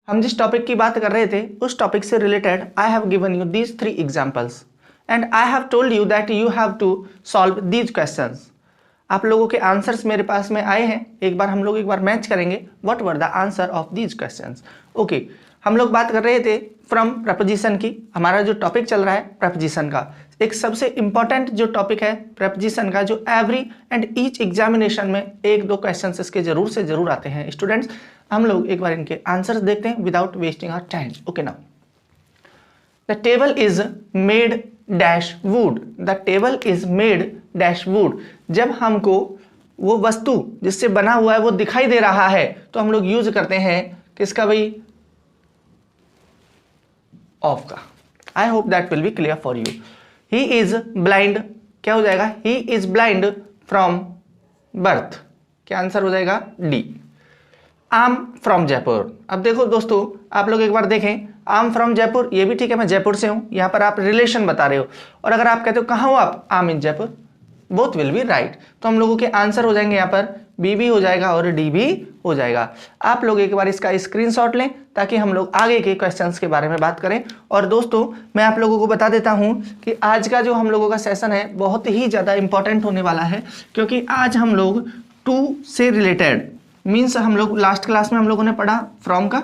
हम जिस टॉपिक की बात कर रहे थे उस टॉपिक से related I have given you these 3 examples and I have told you that you have to solve these questions. आप लोगों के आंसर्स मेरे पास में आए हैं, एक बार मैच करेंगे what were the answer of these questions. Okay, हम लोग बात कर रहे थे फ्रॉम प्रपोजिशन की। हमारा जो टॉपिक चल रहा है प्रपोजिशन का, एक सबसे इंपॉर्टेंट जो टॉपिक है प्रपोजिशन का, जो एवरी एंड ईच एग्जामिनेशन में 1-2 क्वेश्चंस इसके जरूर से जरूर आते हैं स्टूडेंट्स। हम लोग एक बार इनके आंसर्स देखते हैं without wasting our time. Okay, now the table is made dash wood. The table is made dash wood. जब हमको वो वस्तु जिससे बना हुआ है वो दिखाई दे रहा है तो हम लोग यूज करते हैं किसका भाई? ऑफ का। आई hope that will be clear for you. He is blind, क्या हो जाएगा? He is blind from birth. क्या आंसर हो जाएगा? डी। आम फ्रॉम जयपुर। अब देखो दोस्तों, आप लोग एक बार देखें, आम फ्रॉम जयपुर, ये भी ठीक है, मैं जयपुर से हूं, यहां पर आप रिलेशन बता रहे हो, और अगर आप कहते हो कहां हो आप? I'm in Jaipur, both will be right. तो हम लोगों के आंसर हो जाएंगे यहाँ पर बी भी हो जाएगा और डी भी हो जाएगा। आप लोग एक बार इसका स्क्रीनशॉट लें ताकि हम लोग आगे के क्वेश्चंस के बारे में बात करें। और दोस्तों, मैं आप लोगों को बता देता हूं कि आज का जो हम लोगों का सेशन है बहुत ही ज़्यादा इंपॉर्टेंट होने वाला है, क्योंकि आज हम लोग टू से रिलेटेड, मीन्स हम लोग लास्ट क्लास में हम लोगों ने पढ़ा फ्रॉम का,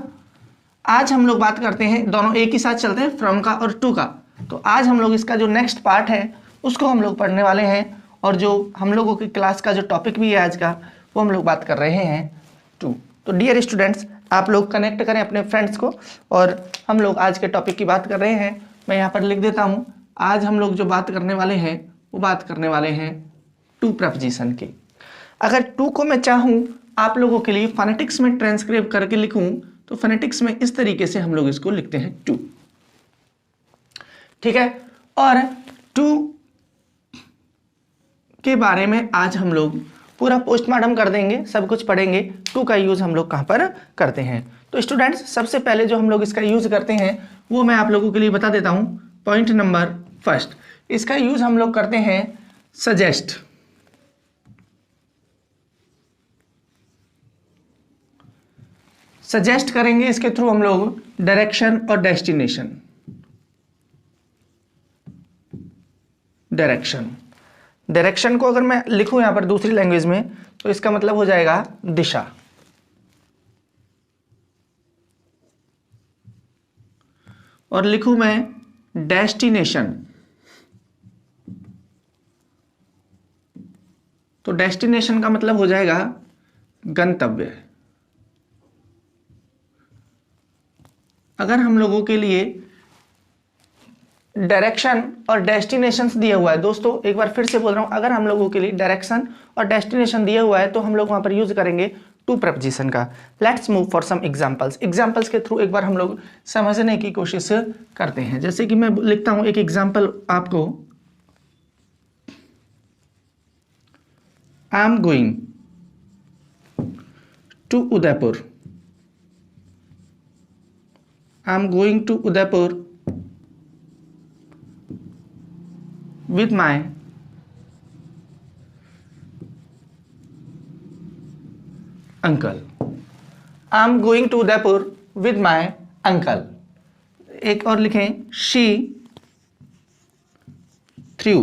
आज हम लोग बात करते हैं, दोनों एक ही साथ चलते हैं, फ्रॉम का और टू का। तो आज हम लोग इसका जो नेक्स्ट पार्ट है उसको हम लोग पढ़ने वाले हैं, और जो हम लोगों की क्लास का जो टॉपिक भी है आज का वो हम लोग बात कर रहे हैं टू। तो डियर स्टूडेंट्स, आप लोग कनेक्ट करें अपने फ्रेंड्स को, और हम लोग आज के टॉपिक की बात कर रहे हैं। मैं यहाँ पर लिख देता हूँ, आज हम लोग जो बात करने वाले हैं वो बात करने वाले हैं टू प्रपोजिशन की। अगर टू को मैं चाहूँ आप लोगों के लिए फोनेटिक्स में ट्रांसक्राइब करके लिखूँ तो फोनेटिक्स में इस तरीके से हम लोग इसको लिखते हैं टू, ठीक है। और टू के बारे में आज हम लोग पूरा पोस्टमार्टम कर देंगे, सब कुछ पढ़ेंगे। टू का यूज हम लोग कहाँ पर करते हैं। तो स्टूडेंट्स, सबसे पहले जो हम लोग इसका यूज करते हैं वो मैं आप लोगों के लिए बता देता हूं। पॉइंट नंबर फर्स्ट, इसका यूज हम लोग करते हैं सजेस्ट। सजेस्ट करेंगे इसके थ्रू हम लोग डायरेक्शन और डेस्टिनेशन। डायरेक्शन को अगर मैं लिखूं यहां पर दूसरी लैंग्वेज में तो इसका मतलब हो जाएगा दिशा, और लिखूं मैं डेस्टिनेशन तो डेस्टिनेशन का मतलब हो जाएगा गंतव्य। अगर हम लोगों के लिए डायरेक्शन और डेस्टिनेशंस दिया हुआ है, दोस्तों एक बार फिर से बोल रहा हूं, अगर हम लोगों के लिए डायरेक्शन और डेस्टिनेशन दिया हुआ है तो हम लोग वहां पर यूज करेंगे टू प्रपोजिशन का। Let's move for some examples के थ्रू एक बार हम लोग समझने की कोशिश करते हैं। जैसे कि मैं लिखता हूं एक एग्जांपल आपको, I am going to Udaipur. I am going to Udaipur with my uncle. I'm going to Udaipur with my uncle. एक और लिखें, she threw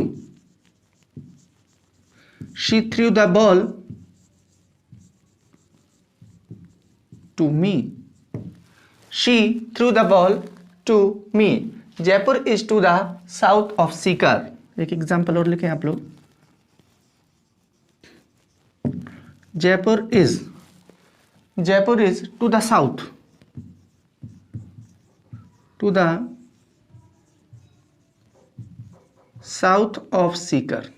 the ball to me. She threw the ball to me. Jaipur is to the south of Sikar. एक example और लिखें आप लोग, Jaipur is to the south of Sikar.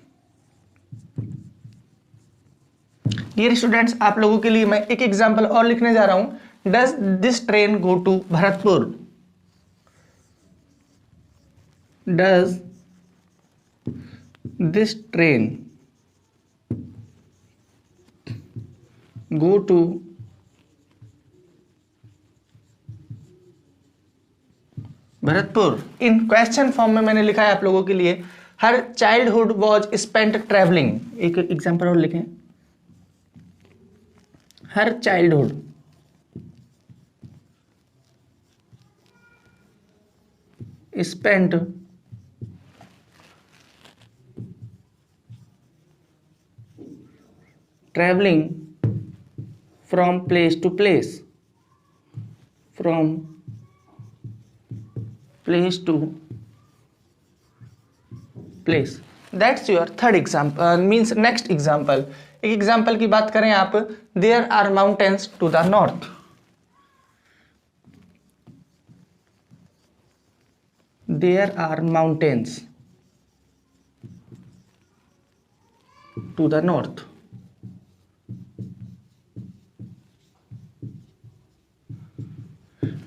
Dear students, आप लोगों के लिए मैं एक एग्जाम्पल और लिखने जा रहा हूं। Does this train go to Bharatpur? Does this train go to Bharatpur? इन क्वेश्चन फॉर्म में मैंने लिखा है आप लोगों के लिए, her childhood was spent travelling. एक एग्जाम्पल और लिखें, her childhood spent traveling from place to place, from place to place. That's your third example, means next example. एक एग्जाम्पल की बात करें आप, there are mountains to the north. There are mountains to the north.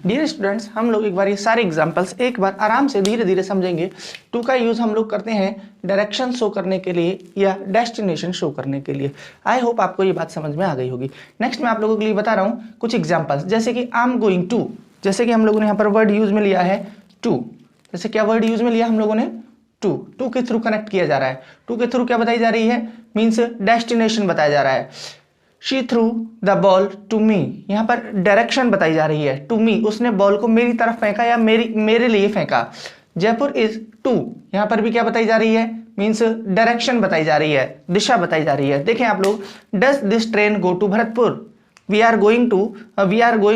Dear students, हम लोग एक बार ये सारे एग्जांपल्स एक बार आराम से धीरे धीरे समझेंगे. टू का यूज हम लोग करते हैं डायरेक्शन शो करने के लिए या डेस्टिनेशन शो करने के लिए. आई होप आपको ये बात समझ में आ गई होगी. नेक्स्ट मैं आप लोगों के लिए बता रहा हूँ कुछ एग्जांपल्स, जैसे कि आई एम गोइंग टू. जैसे कि हम लोगों ने यहाँ पर वर्ड यूज में लिया है टू. जैसे क्या वर्ड यूज में लिया हम लोगों ने? टू. टू के थ्रू कनेक्ट किया जा रहा है. टू के थ्रू क्या बताई जा रही है? मीन्स डेस्टिनेशन बताया जा रहा है. She threw the ball to me, यहाँ पर डायरेक्शन बताई जा रही है. टू मी, उसने बॉल को मेरी तरफ फेंका या मेरे लिए फेंका. जयपुर इज टू, यहाँ पर भी क्या बताई जा रही है? मीन्स डायरेक्शन बताई जा रही है, दिशा बताई जा रही है. देखें आप लोग, does this train go to Bharatpur. We are going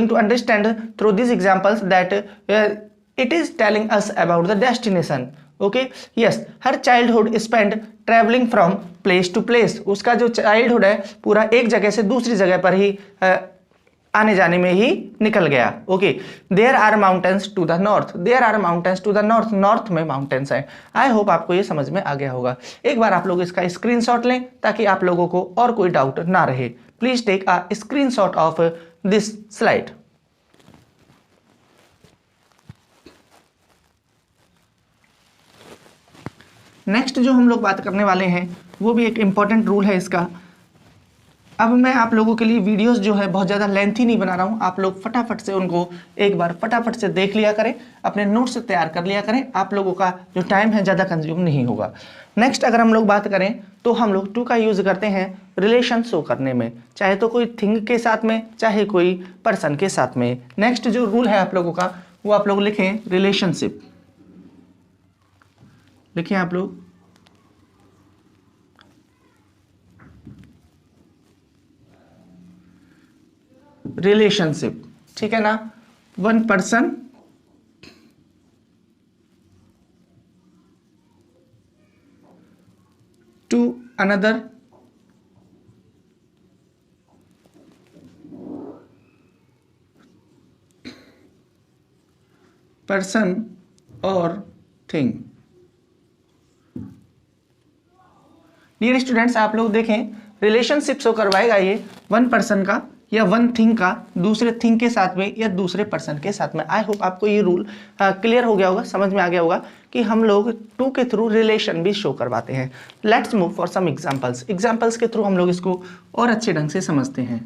to understand through this examples that it is telling us about the destination. Okay, yes. Her childhood spend travelling from place to place. उसका जो childhood है पूरा एक जगह से दूसरी जगह पर ही आने जाने में ही निकल गया. Okay, there are mountains to the north. There are mountains to the north. North में माउंटेन्स है. आई होप आपको ये समझ में आ गया होगा. एक बार आप लोग इसका स्क्रीनशॉट लें ताकि आप लोगों को और कोई डाउट ना रहे. Please take a screenshot of this slide. Next जो हम लोग बात करने वाले हैं वो भी एक इम्पॉर्टेंट रूल है इसका. अब मैं आप लोगों के लिए वीडियोस जो है बहुत ज़्यादा लेंथी नहीं बना रहा हूँ. आप लोग फटाफट से उनको एक बार फटाफट से देख लिया करें, अपने नोट्स से तैयार कर लिया करें. आप लोगों का जो टाइम है ज़्यादा कंज्यूम नहीं होगा. नेक्स्ट अगर हम लोग बात करें तो हम लोग टू का यूज़ करते हैं रिलेशन शो करने में, चाहे तो कोई थिंग के साथ में चाहे कोई पर्सन के साथ में. नेक्स्ट जो रूल है आप लोगों का वो आप लोग लिखें रिलेशनशिप. लिखिए आप लोग रिलेशनशिप. ठीक है ना? One person to another person और थिंग. डियर स्टूडेंट्स, आप लोग देखें रिलेशनशिप शो करवाएगा ये वन पर्सन का या वन थिंग का दूसरे थिंग के साथ में या दूसरे पर्सन के साथ में. आई होप आपको ये रूल क्लियर हो गया होगा, समझ में आ गया होगा कि हम लोग टू के थ्रू रिलेशन भी शो करवाते हैं. Let's move for some examples. Examples के थ्रू हम लोग इसको और अच्छे ढंग से समझते हैं.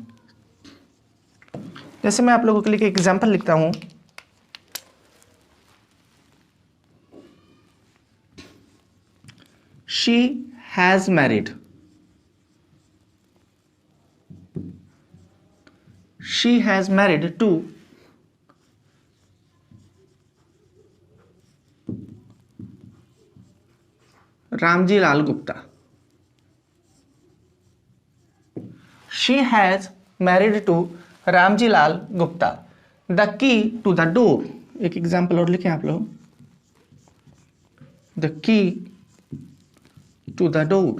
जैसे मैं आप लोगों के लिए एक एग्जांपल लिखता हूं. She has married. She has married to Ramji Lal Gupta. She has married to Ramji Lal Gupta. The key to the door. एक एग्जाम्पल और लिखें आप लोग. The key to the door.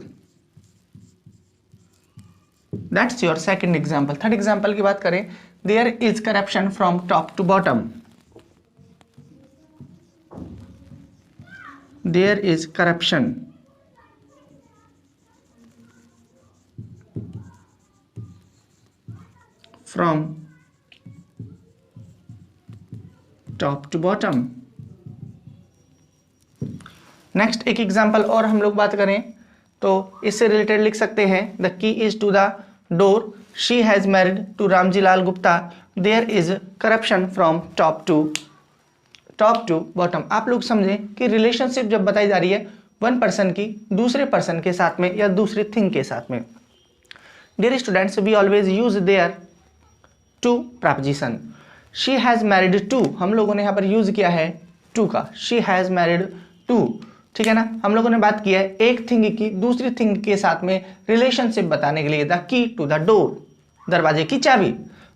That's your second example. Third example की बात करें, there is corruption from top to bottom. There is corruption from top to bottom. Next एक example और हम लोग बात करें तो इससे रिलेटेड लिख सकते हैं, the key is to the door. She has married to Ramji Lal Gupta. There is corruption from top to bottom. आप लोग समझें कि रिलेशनशिप जब बताई जा रही है वन पर्सन की दूसरे पर्सन के साथ में या दूसरी थिंग के साथ में. Dear students, we always use there to preposition. She has married to, हम लोगों ने यहाँ पर यूज किया है टू का, शी हैज मैरिड टू, ठीक है ना। हम लोगों ने बात किया है एक थिंग की दूसरी थिंग के साथ में रिलेशनशिप बताने के लिए, the key to the door, दरवाजे की चाबी,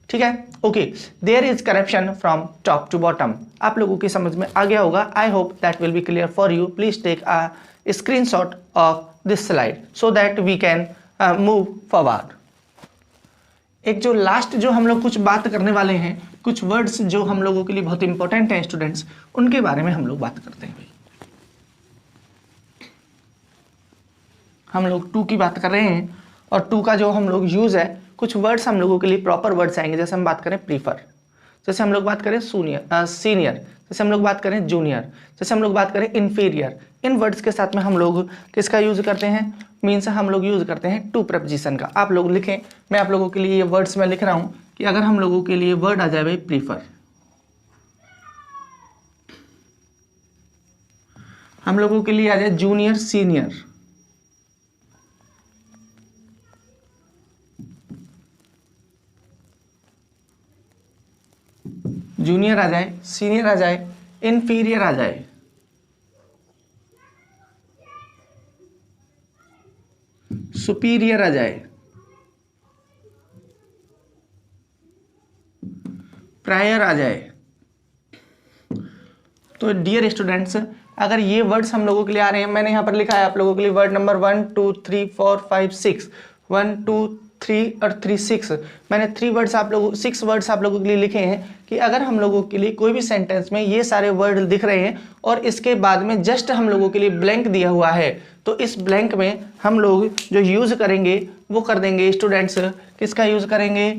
ठीक है। Okay, there is corruption from top to bottom, आप लोगों की समझ में आ गया होगा। I hope that will be clear for you. Please take a screenshot of this slide so that we can move forward. एक जो लास्ट जो हम लोग कुछ बात करने वाले हैं, कुछ वर्ड्स जो हम लोगों के लिए बहुत इंपॉर्टेंट हैं स्टूडेंट्स, उनके बारे में हम लोग बात करते हैं। भाई हम लोग टू की बात कर रहे हैं और टू का जो हम लोग यूज है, कुछ वर्ड्स हम लोगों के लिए प्रॉपर वर्ड्स आएंगे। जैसे हम बात करें प्रीफर, जैसे हम लोग बात करें सीनियर, जैसे हम लोग बात करें जूनियर, जैसे हम लोग बात करें इन्फीरियर। इन वर्ड्स के साथ में हम लोग किसका यूज करते हैं, मीन्स हम लोग यूज करते हैं टू प्रपोजिशन का। आप लोग लिखें, मैं आप लोगों के लिए ये वर्ड्स में लिख रहा हूं कि अगर हम लोगों के लिए वर्ड आ जाए भाई प्रीफर, हम लोगों के लिए आ जाए जूनियर सीनियर, जूनियर आ जाए, सीनियर आ जाए, इन्फीरियर आ जाए, सुपीरियर आ जाए, प्रायर आ जाए। तो डियर स्टूडेंट्स, अगर ये वर्ड्स हम लोगों के लिए आ रहे हैं, मैंने यहाँ पर लिखा है आप लोगों के लिए वर्ड नंबर 1 2 3 4 5 6, 1 2 3 और 3 6, मैंने 3 वर्ड्स आप लोगों 6 वर्ड्स आप लोगों के लिए लिखे हैं कि अगर हम लोगों के लिए कोई भी सेंटेंस में ये सारे वर्ड दिख रहे हैं और इसके बाद में जस्ट हम लोगों के लिए ब्लैंक दिया हुआ है, तो इस ब्लैंक में हम लोग जो यूज करेंगे वो कर देंगे स्टूडेंट्स, किसका यूज करेंगे,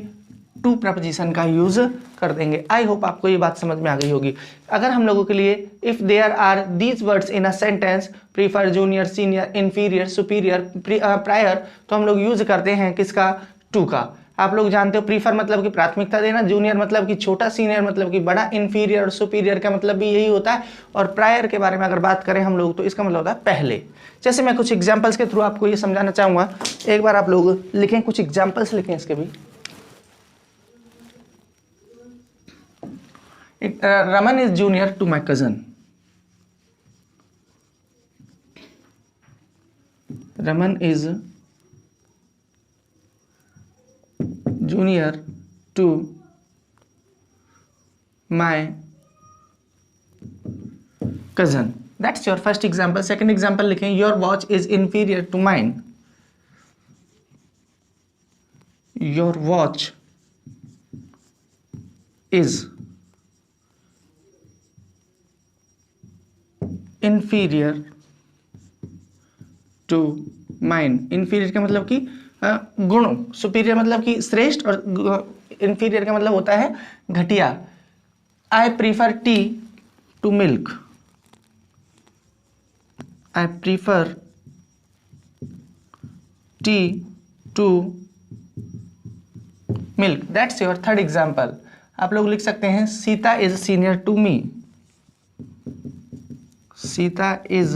टू प्रपोजिशन का यूज कर देंगे। आई होप आपको ये बात समझ में आ गई होगी। अगर हम लोगों के लिए if there are these words in a sentence, prefer, junior, senior, inferior, superior, prior, तो हम लोग यूज करते हैं किसका, टू का। आप लोग जानते हो प्रीफर मतलब कि प्राथमिकता देना, जूनियर मतलब कि छोटा, सीनियर मतलब कि बड़ा, इन्फीरियर और सुपीरियर का मतलब भी यही होता है। और प्रायर के बारे में अगर बात करें हम लोग तो इसका मतलब होता है पहले। जैसे मैं कुछ एग्जाम्पल्स के थ्रू आपको ये समझाना चाहूंगा, एक बार आप लोग लिखें, कुछ एग्जाम्पल्स लिखें इसके भी। Raman is junior to my cousin. Raman is junior to my cousin. That's your first example. Second example लिखें, your watch is inferior to mine. Your watch is inferior to mine. inferior का मतलब कि गुण, superior मतलब कि श्रेष्ठ, और inferior का मतलब होता है घटिया। I prefer tea to milk. I prefer tea to milk. That's your third example. आप लोग लिख सकते हैं Sita is senior to me. Sita is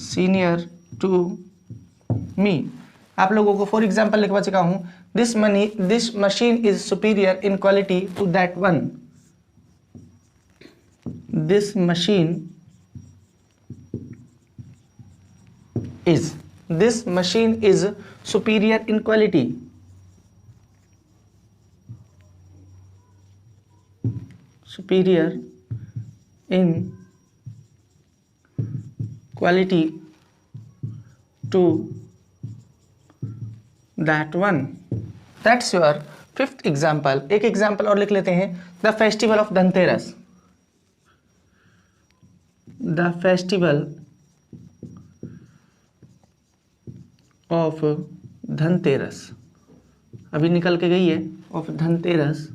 senior to me. आप लोगों को फॉर एग्जाम्पल लिखवा चुका हूं, this machine is superior in quality to that one. This machine is superior in quality. superior in quality to that one. That's your fifth example. एक example और लिख लेते हैं, the festival of Dhanteras. The festival of Dhanteras अभी निकल के गई है, ऑफ धनतेरस.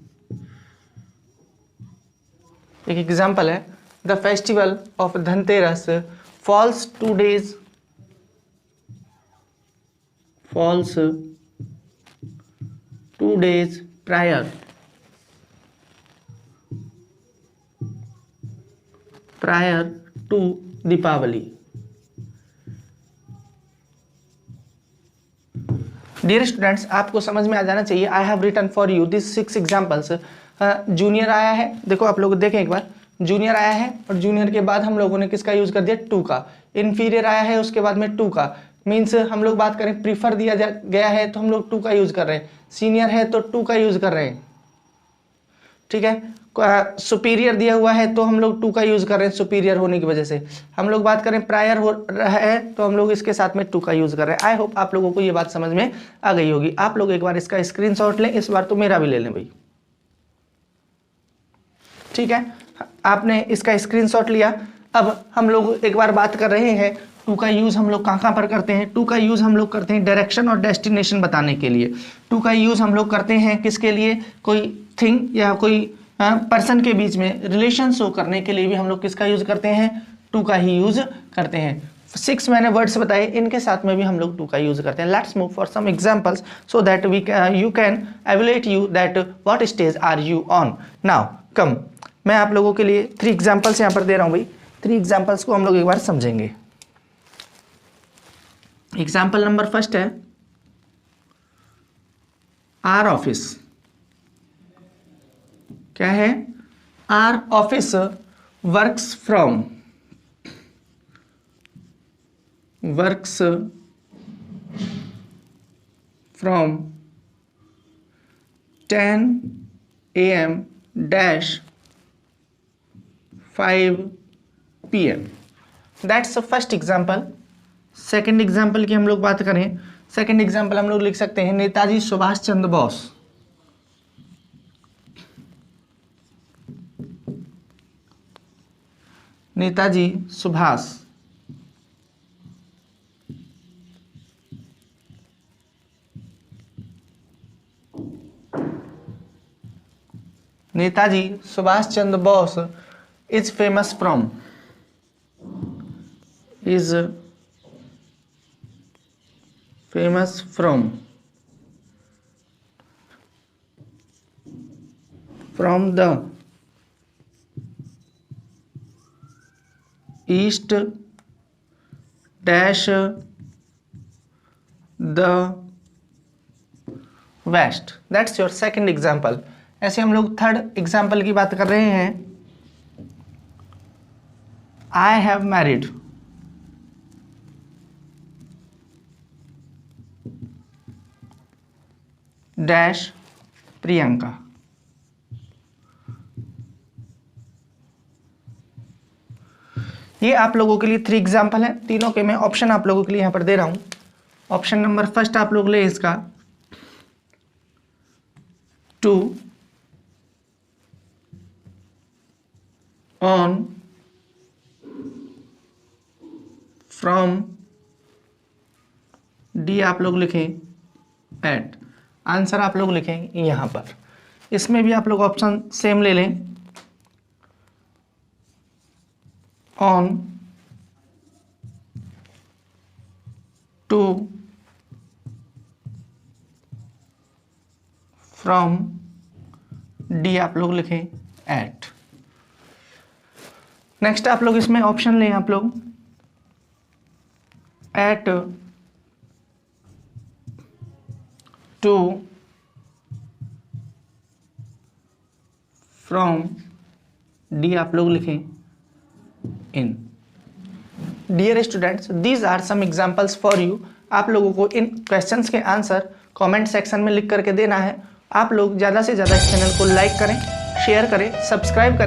एक एग्जाम्पल है, the festival of Dhanteras falls 2 days prior to Deepavali. Dear students, आपको समझ में आ जाना चाहिए. I have written for you this 6 examples. Junior आया है, देखो आप लोग देखें एक बार, जूनियर आया है और जूनियर के बाद हम लोगों ने किसका यूज कर दिया, टू का। इन्फीरियर आया है उसके बाद में टू का, मीन्स हम लोग बात करें प्रीफर दिया गया है तो हम लोग टू का यूज कर रहे हैं, सीनियर है तो टू का यूज कर रहे हैं, ठीक है। सुपीरियर दिया हुआ है तो हम लोग टू का यूज कर रहे हैं सुपीरियर होने की वजह से। हम लोग बात करें प्रायर हो रहा है तो हम लोग इसके साथ में टू का यूज कर रहे हैं। आई होप आप लोगों को ये बात समझ में आ गई होगी। आप लोग एक बार इसका स्क्रीनशॉट लें, इस बार तो मेरा भी ले लें भाई, ठीक है। आपने इसका स्क्रीनशॉट लिया। अब हम लोग एक बार बात कर रहे हैं टू का यूज हम लोग कहाँ पर करते हैं। टू का यूज हम लोग करते हैं डायरेक्शन और डेस्टिनेशन बताने के लिए। टू का यूज हम लोग करते हैं किसके लिए, कोई थिंग या कोई पर्सन के बीच में रिलेशन शो करने के लिए भी हम लोग किसका यूज करते हैं, टू का ही यूज करते हैं। 6 मैंने वर्ड्स बताए, इनके साथ में भी हम लोग टू का यूज करते हैं। Let's move for some examples so that you can evaluate you that what stage are you on. Now come, मैं आप लोगों के लिए 3 एग्जांपल्स यहाँ पर दे रहा हूँ भाई। 3 एग्जांपल्स को हम लोग एक बार समझेंगे। एग्जाम्पल नंबर फर्स्ट है आर ऑफिस। क्या है, our office works from 10 AM dash 5 PM। That's first example. Second example की हम लोग बात करें, सेकेंड एग्जाम्पल हम लोग लिख सकते हैं Netaji Subhash Chandra Bose. Netaji Subhash Chandra Bose is famous from the east dash the west। That's your second example. ऐसे हम लोग थर्ड एग्जाम्पल की बात कर रहे हैं। I have married dash Priyanka. ये आप लोगों के लिए 3 एग्जाम्पल है, तीनों के मैं ऑप्शन आप लोगों के लिए यहां पर दे रहा हूं। ऑप्शन नंबर फर्स्ट आप लोग ले इसका, टू ऑन फ्रॉम, डी आप लोग लिखें एट। आंसर आप लोग लिखें यहां पर। इसमें भी आप लोग ऑप्शन सेम ले लें, ऑन, टू, फ्रॉम, डी आप लोग लिखें एट। नेक्स्ट आप लोग इसमें ऑप्शन लें आप लोग, एट, टू, फ्रॉम, डी आप लोग लिखें इन। Dear students, these are some examples for you. आप लोगों को इन क्वेश्चंस के आंसर कमेंट सेक्शन में लिख करके देना है। आप लोग ज़्यादा से ज़्यादा इस चैनल को लाइक करें, शेयर करें, सब्सक्राइब करें।